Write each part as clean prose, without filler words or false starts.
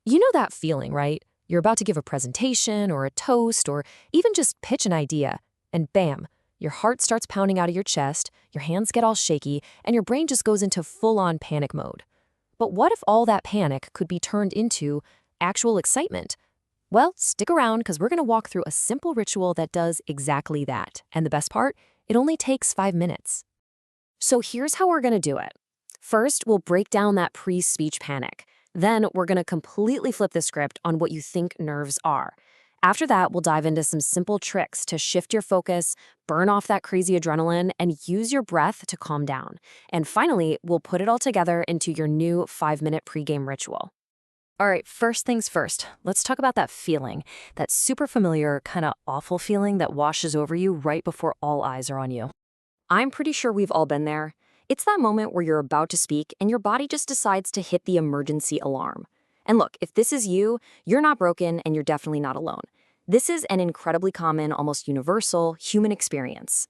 You know that feeling, right? You're about to give a presentation or a toast or even just pitch an idea, and bam, your heart starts pounding out of your chest, your hands get all shaky, and your brain just goes into full-on panic mode. But what if all that panic could be turned into actual excitement? Well, stick around because we're going to walk through a simple ritual that does exactly that. And the best part, it only takes 5 minutes. So here's how we're going to do it. First, we'll break down that pre-speech panic. Then we're going to completely flip the script on what you think nerves are. After that, we'll dive into some simple tricks to shift your focus, burn off that crazy adrenaline, and use your breath to calm down. And finally, we'll put it all together into your new 5-minute pregame ritual. All right, first things first, let's talk about that feeling, that super familiar, kind of awful feeling that washes over you right before all eyes are on you. I'm pretty sure we've all been there. It's that moment where you're about to speak and your body just decides to hit the emergency alarm. And look, if this is you, you're not broken and you're definitely not alone. This is an incredibly common, almost universal human experience.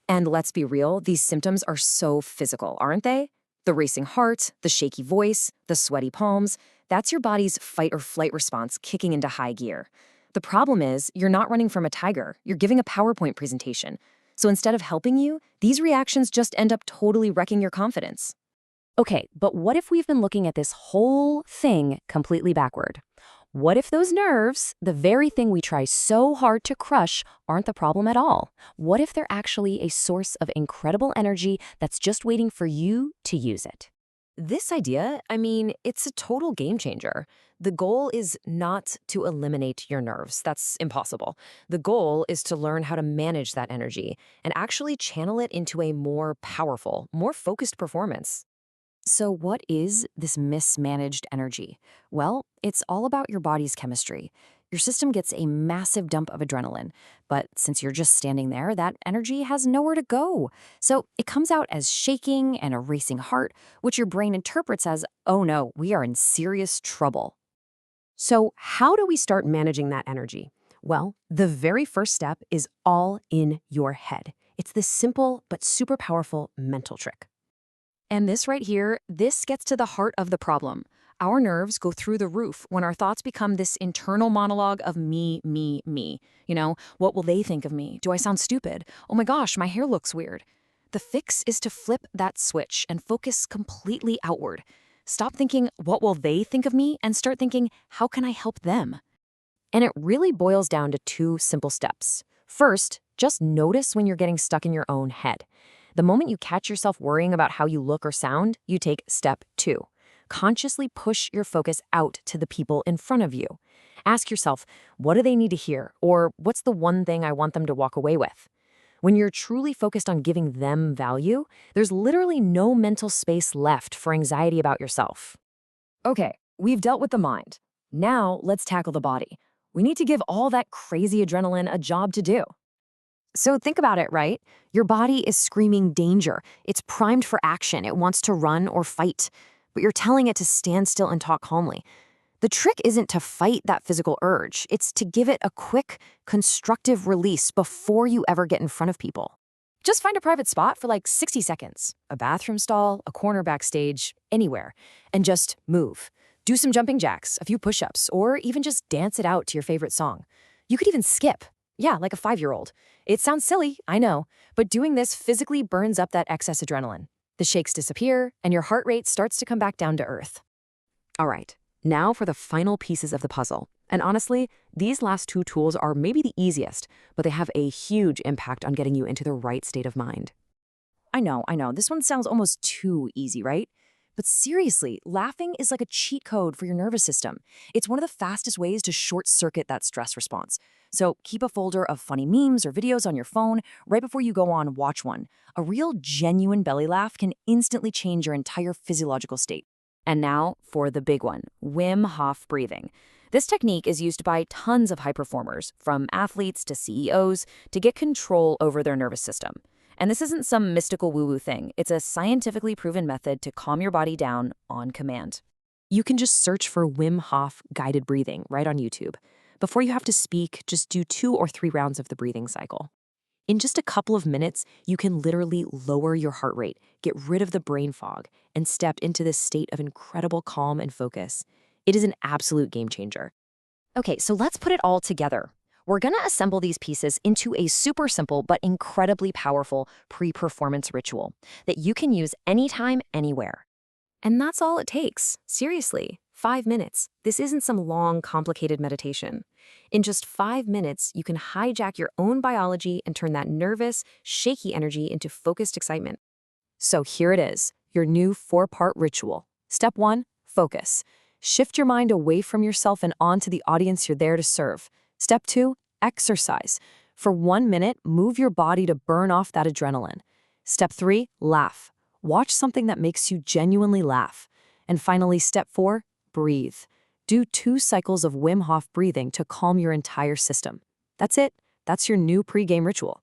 And let's be real, these symptoms are so physical, aren't they? The racing heart, the shaky voice, the sweaty palms, that's your body's fight or flight response kicking into high gear. The problem is, you're not running from a tiger, you're giving a PowerPoint presentation. So instead of helping you, these reactions just end up totally wrecking your confidence. Okay, but what if we've been looking at this whole thing completely backward? What if those nerves, the very thing we try so hard to crush, aren't the problem at all? What if they're actually a source of incredible energy that's just waiting for you to use it? This idea, it's a total game changer. The goal is not to eliminate your nerves. That's impossible. The goal is to learn how to manage that energy and actually channel it into a more powerful, more focused performance. So what is this mismanaged energy? Well, it's all about your body's chemistry. Your system gets a massive dump of adrenaline, but since you're just standing there, that energy has nowhere to go. So it comes out as shaking and a racing heart, which your brain interprets as, oh no, we are in serious trouble. So how do we start managing that energy? Well, the very first step is all in your head. It's this simple but super powerful mental trick. And this right here, this gets to the heart of the problem. Our nerves go through the roof when our thoughts become this internal monologue of me, me, me. What will they think of me? Do I sound stupid? Oh my gosh, my hair looks weird. The fix is to flip that switch and focus completely outward. Stop thinking, what will they think of me? And start thinking, how can I help them? And it really boils down to two simple steps. First, just notice when you're getting stuck in your own head. The moment you catch yourself worrying about how you look or sound, you take step 2. Consciously push your focus out to the people in front of you. Ask yourself, what do they need to hear? Or what's the one thing I want them to walk away with? When you're truly focused on giving them value, there's literally no mental space left for anxiety about yourself. Okay, we've dealt with the mind. Now let's tackle the body. We need to give all that crazy adrenaline a job to do. So think about it, right? Your body is screaming danger. It's primed for action. It wants to run or fight. But you're telling it to stand still and talk calmly. The trick isn't to fight that physical urge. It's to give it a quick, constructive release before you ever get in front of people. Just find a private spot for like 60 seconds. A bathroom stall, a corner backstage, anywhere. And just move. Do some jumping jacks, a few push-ups, or even just dance it out to your favorite song. You could even skip. Yeah, like a 5-year-old. It sounds silly, I know, but doing this physically burns up that excess adrenaline. The shakes disappear, and your heart rate starts to come back down to earth. All right, now for the final pieces of the puzzle. And honestly, these last two tools are maybe the easiest, but they have a huge impact on getting you into the right state of mind. I know, this one sounds almost too easy, right? But seriously, laughing is like a cheat code for your nervous system. It's one of the fastest ways to short-circuit that stress response. So keep a folder of funny memes or videos on your phone right before you go on watch one. A real genuine belly laugh can instantly change your entire physiological state. And now for the big one, Wim Hof breathing. This technique is used by tons of high performers, from athletes to CEOs, to get control over their nervous system. And this isn't some mystical woo-woo thing. It's a scientifically proven method to calm your body down on command. You can just search for Wim Hof guided breathing right on YouTube. Before you have to speak, just do 2 or 3 rounds of the breathing cycle. In just a couple of minutes, you can literally lower your heart rate, get rid of the brain fog, and step into this state of incredible calm and focus. It is an absolute game changer. Okay, so let's put it all together. We're going to assemble these pieces into a super simple but incredibly powerful pre-performance ritual that you can use anytime, anywhere. And that's all it takes. Seriously, 5 minutes. This isn't some long, complicated meditation. In just 5 minutes, you can hijack your own biology and turn that nervous, shaky energy into focused excitement. So here it is, your new 4-part ritual. Step 1, focus. Shift your mind away from yourself and onto the audience you're there to serve. Step 2, exercise. For 1 minute, move your body to burn off that adrenaline. Step 3, laugh. Watch something that makes you genuinely laugh. And finally, step 4, breathe. Do 2 cycles of Wim Hof breathing to calm your entire system. That's it. That's your new pre-game ritual.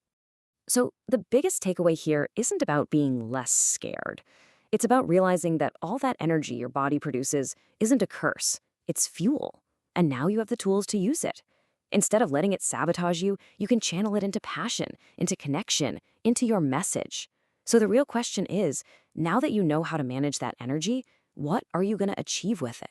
So the biggest takeaway here isn't about being less scared. It's about realizing that all that energy your body produces isn't a curse. It's fuel. And now you have the tools to use it. Instead of letting it sabotage you, you can channel it into passion, into connection, into your message. So the real question is, now that you know how to manage that energy, what are you going to achieve with it?